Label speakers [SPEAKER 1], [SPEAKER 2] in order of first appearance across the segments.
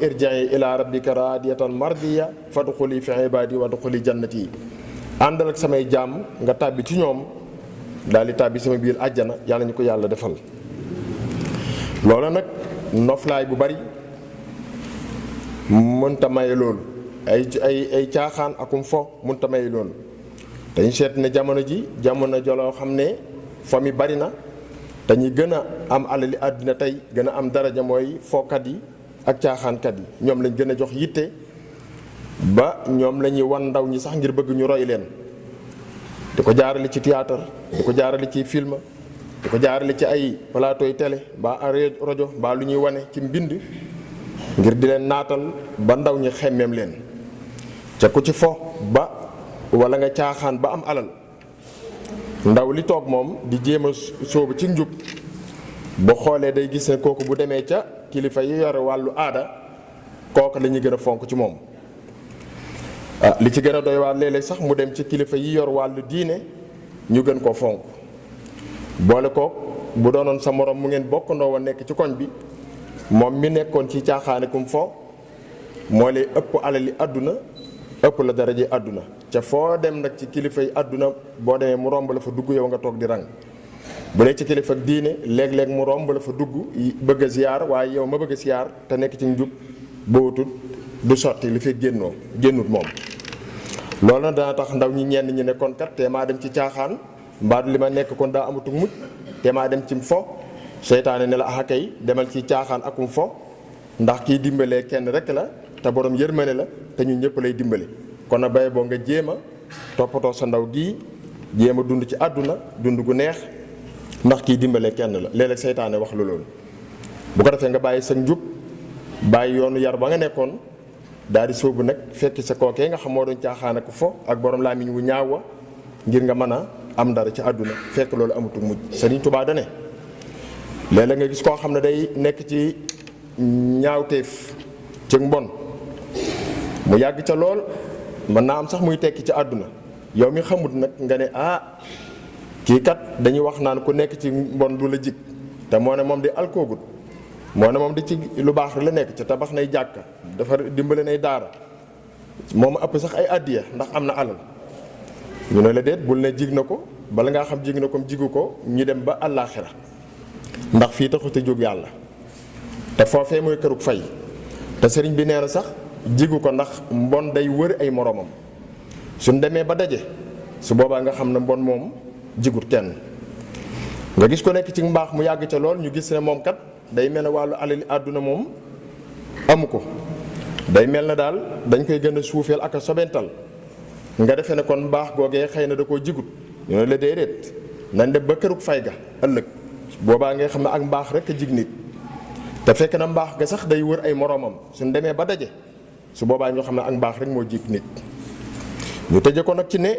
[SPEAKER 1] irji'i ila rabbika radiyatan mardiya fadxuli fi ibadi wadxuli jannati àndal ak samay jaam nga tàbbi ci ñoom daal di tàbbi sama biir àjjana yàlla ñu ko yàlla defal. loola nag noflaay bu bari mënta maye loolu ay caaxaan akum fo mënta maye loolu dañu seet ne jamono ji jamono joloo xam ne fo mi bari na te ñi gën a am alali àddina tey gën a am daraja mooy fookat yi ak caaxaankat yi ñoom lañ gën a jox yitte ba ñoom la ñuy wan ndaw ñi sax ngir bëgg ñu roy leen di ko jaarale ci théâtre di ko jaarale ci film di ko jaarale ci ay plateau yi télé ba rajo ba lu ñuy wane ci mbind ngir di leen naatal ba ndaw ñi xemmeem leen ca ku ci fo ba wala nga caaxaan ba am alal ndaw li toog moom di jéem a sóobu ci njub ba xoolee day gis ne kooku bu demee ca kilifa yi yore wàllu aada kooku la ñuy gën a fonk ci moom. li ci gën a doy waar léeg-léeg sax mu dem ci kilifa yi yor wàllu diine ñu gën koo fonk boole kook bu doonoon sa morom mu ngeen bokkandoo wa nekk ci koñ bi moom mi nekkoon ci caaxaane kum fo moo lay ëpp alali àdduna ëpp la daraje àdduna ca foo dem nag ci kilifa yi àdduna boo demee mu romb la fa dugg yow nga toog di rang bu dee ci kilifa ak diine léeg-léeg mu romb la fa dugg bëgg a ziyaar waaye yow ma bëgg a ziyaar te nekk ci njub bootul du sotti li fi génnut moom. loolu nag dana tax ndaw ñi ñenn ñi ne kon kat te maa dem ci caaxaan mbaadu li ma nekk kon daa amatul mujj te maa dem ci fo seytaane ne la ah kay demal ci caaxaan akum fo ndax kiy dimbalee kenn rek la te borom yërmane la te ñun ñëpp lay dimbale kon na bay boo nga jéem a toppatoo sa ndaw gii jéem a dund ci àdduna dund gu neex ndax kiy dimbalee kenn la léeg-léeg seytaane wax lu loolu bu ko defee nga bàyyi sa njub bàyyi yoonu yar ba nga nekkoon daal di sóobu nag fekki sa kookee nga xam moo doon caaxaan ak fo ak borom làmmiñ wu ñaaw wa ngir nga mën a am dara ci àdduna fekk loolu amatul mujj. Sëriñ Tuubaa dane léeg-léeg nga gis koo xam ne day nekk ci ñaawteef ci mbon mu yàgg ca lool mën naa am sax muy tekki ci àdduna yow mi xamut nag nga ne kii kat dañuy wax naan ku nekk ci mbon du la jig te moo ne moom di alkoogut moo ne moom di ci lu baax rek la nekk ca tabax nay jàkka dafa dimbale nay daara moom ëpp sax ay addiya ndax am na alal ñu ne la déet bul ne jig na ko bala ngaa xam jig na ko jigu ko ñu dem ba àllaaxira ndax fii taxut a jóg yàlla te foofee mooy kërug fay te sëriñ bi nee na sax jigu ko ndax mbon day wër ay moromam suñ demee ba daje su boobaa nga xam ne mbon moom jigut kenn nga gis ko nekk ci mbaax mu yàgg ca lool ñu gis ne moom kat day mel ne wàllu alali àdduna moom amu ko day mel na daal dañ koy gën a suufeel ak a sobental nga defee ne kon mbaax googee xëy na da koo jigut ñu ne la déedéet nañ dem ba kërug fay ga ëllëg boobaa ngay xam ne ak mbaax rek a jig nit te fekk na mbaax ga sax day wër ay moromam suñ demee ba daje su boobaa ñoo xam ne ak mbaax rek moo jig nit ñu tëje ko nag ci ne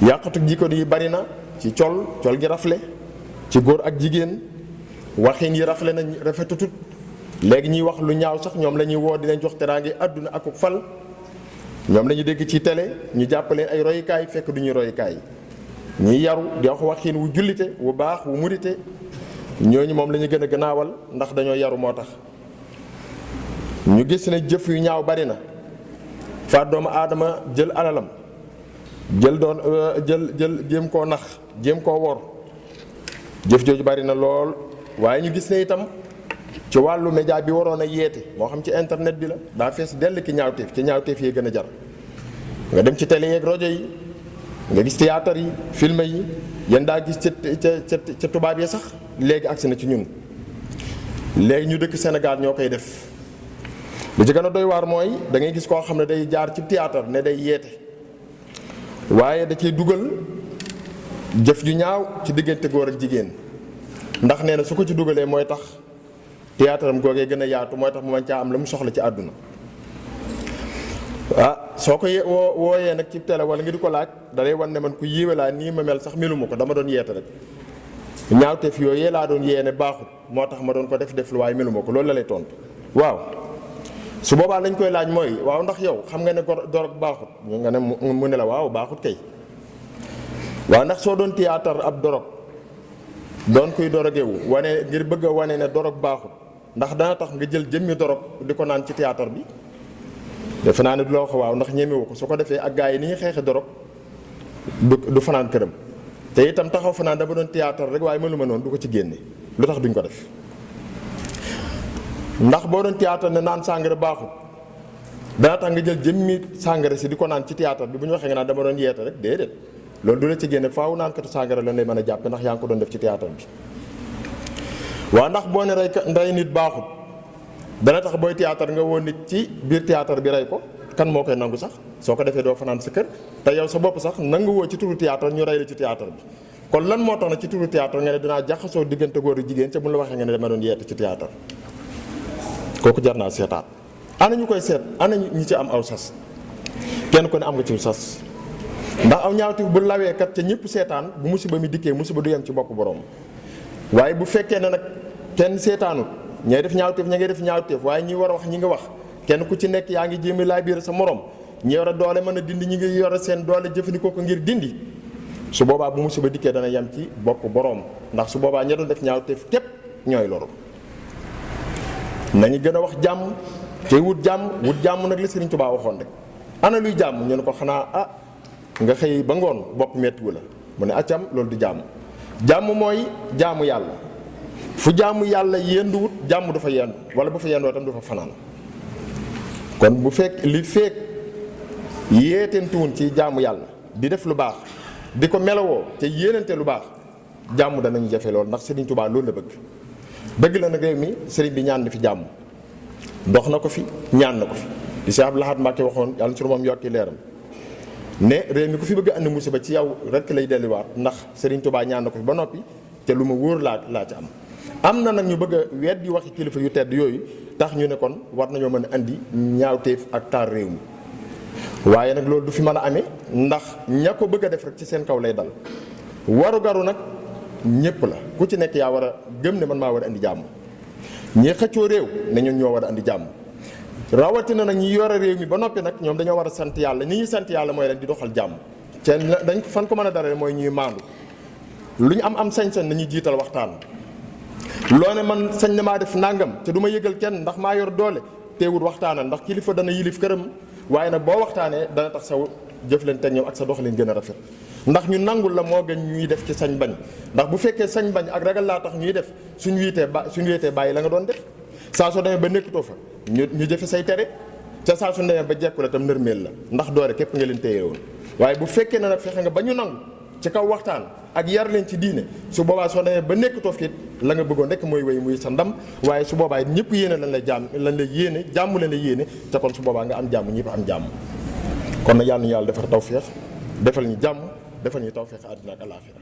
[SPEAKER 1] yàqatu jikko yi bari na ci col gi rafle ci góor ak jigéen waxin yi rafle na rafetutut léegi ñuy wax lu ñaaw sax ñoom la ñuy woo dinañ jox teraange àdduna ak fal ñoom la ñuy dégg ci télé ñu jàppaleen ay royukaay fekk du ñuy royukaay ñuy yaru di wax waxin wu jullite wu baax wu murite ñooñu moom la ñu gën a gannaawal ndax dañoo yaru moo tax ñu gis ne jëf yu ñaaw bari na faat doomu aadama jël alalam jël jéem koo nax jéem koo wor jëf jooju bari na lool waaye ñu gis ne itam ci wàllu média bi waroon a yeete moo xam ci internet bi la daa fees dell ki ñaawteef ci ñaawteef yi gën a jar nga dem ci télé yeeg rajo yi nga gis théâtre yi film yi yéen daa gis ca tubaab yi sax léegi agsi na ci ñun léegi ñu dëkk Sénégal ñoo koy def li ci gën a doy waar mooy da ngay gis koo xam ne day jaar ci théâtre ne day yeete waaye da ciy dugal jëf ju ñaaw ci diggante góor ak jigéen ndax nee na su ko ci dugalee mooy tax théâtre am googee gën a yaatu mooy tax mu mën caa am la mu soxla ci àdduna soo ko wooyee nag ci télé wala nga di ko laaj da lay wan ne man ku yiiwe laa nii ma mel sax meluma ko dama doon yeete rek ñaawteef yooyee laa doon yee ne baaxut moo tax ma doon ko def lu waaye meluma ko loolu la lay tontu waaw su boobaa lañ koy laaj mooy waaw ndax yow xam nga ne dorog baaxut nga ne mu ne la waaw baaxut kay waaw ndax soo doon théâtre ab dorog doon kuy dorogewu wane ngir bëgg a wane ne dorog baaxut ndax dana tax nga jël jëmmi dorog di ko naan ci théâtre bi defe naa ne du la wax waaw ndax ñemewu ko su ko defee ak gars yi ni ñuy xeexe dorog du fanaan këram te itam taxaw fanaan dama doon théâtre rek waaye mënu ma noonu du ko ci génne lu tax duñ ko def ndax boo doon théâtre ne naan sàngara baaxut dana tax nga jël jëmmi sàngara si di ko naan ci théâtre bi bu ñu waxee nga naan dama doon yeete rek déedéet loolu du la ci génne faaw naan katu sàngara lan lay mën a jàppe ndax yaa ngi ko doon def ci théâtre bi waaw ndax boo ne rey nit baaxut dana tax booy théâtre nga woon nit ci biir théâtre bi rey ko kan moo koy nangu sax soo ko defee doo fanaan sa kër te yow sa bopp sax nangu woo ci turu théâtre ñu rey la ci théâtre bi kon lan moo tax na ci turu théâtre nga ne dinaa jaxasoo diggante góor ak jigéen ca bu la waxee nga ne dama doon yeete ci théâtre kooku jar naa seetaat ana ñu koy seet ana ñi ci am aw sas kenn ku ne am nga ci sas ndax aw ñaawteef bu lawee kat ca ñëpp seetaan bu musiba mi dikkee musiba du yem ci bopp borom waaye bu fekkee ne nag kenn seetaanut ñay def ñaawteef ña ngay def ñaawteef waaye ñi war a wax ñi nga wax kenn ku ci nekk yaa ngi jéem a laaj biir sa morom ñi yore doole mën a dindi ñi ngi yore seen doole jëfandikoo ko ngir dindi su boobaa bu musiba dikkee dana yem ci bopp borom ndax su boobaa ña doon def ñaawteef képp ñooy loru nañu gën a wax jàmm te wut jàmm nag la Sëriñ Tuubaa waxoon rek ana luy jàmm ñu ne ko xanaa nga xëy ba ngoon bopp mettiwu la mu ne accam loolu du jàmm mooy jaamu yàlla fu jaamu yàlla yenduwut jàmm du fa yendu wala bu fa yendoo tam du fa fanaan kon bu fekk li fekk yéetentuwun ci jaamu yàlla di def lu baax di ko melawoo te yéenante lu baax jàmm danañu jafe loolu ndax Sëriñ Tuubaa loolu la bëgg la nag réew mi sëriñ bi ñaan na fi jàmm dox na ko fi ñaan na ko fi di Cheikh Abdou Lahad Mbacké waxoon yàlla na ci moom yokki leeram ne réew mi ku fi bëgg a andi musiba ci yow rek lay delluwaat ndax Serigne Touba ñaan na ko fi ba noppi te lu ma wóor laa ci am na nag ñu bëgg a weddi waxi kilifa yu tedd yooyu tax ñu ne kon war nañoo mën a andi ñaawteef ak taar réew mi waaye nag loolu du fi mën a amee ndax ña ko bëgg a def rek ci seen kaw lay dal waru garu nag ñëpp la ku ci nekk yaa war a gëm ne man maa war a andi jàmm ñi xëccoo réew ne ñun ñoo war a andi jàmm rawatina nag ñi yore réew mi ba noppi nag ñoom dañoo war a sant yàlla ni ñuy sant yàlla mooy leen di doxal jàmm te dañ fan ko mën a dara mooy ñuy maandu lu ñu am sañ-sañ nañuy jiital waxtaan loo ne man sañ na maa def nangam te du ma yëgal kenn ndax maa yor doole teewul waxtaanal ndax kilifa dana yilif këram waaye nag boo waxtaanee dana tax sa jëflante ak ñoom ak sa doxalin gën a rafet ndax ñu nangul la moo gën ñuy def ci sañ bañ ndax bu fekkee sañ bañ ak ragal laa tax ñuy def suñu wéetee bàyyi la nga doon def saa soo demee ba nekkutoo fa ñu jëfe say tere ca saa su demee ba jekku la tam nërmeel la ndax doore képp nga leen téye woon waaye bu fekkee ne nag fexe nga ba ñu nangu ci kaw waxtaan ak yar leen ci diine su boobaa soo demee ba nekkutoo fi la nga bëggoon rek mooy wéy muy sa ndam waaye su boobaa ñëpp yéene lan la yéene jàmm leen la yéene ca kon su boobaa nga am jàmm ñëpp am jàmm kon nag yàlla ñu yàlla defar tawfeex defal ñu jàmm defal ñu tawfeex àddina ak alaaxira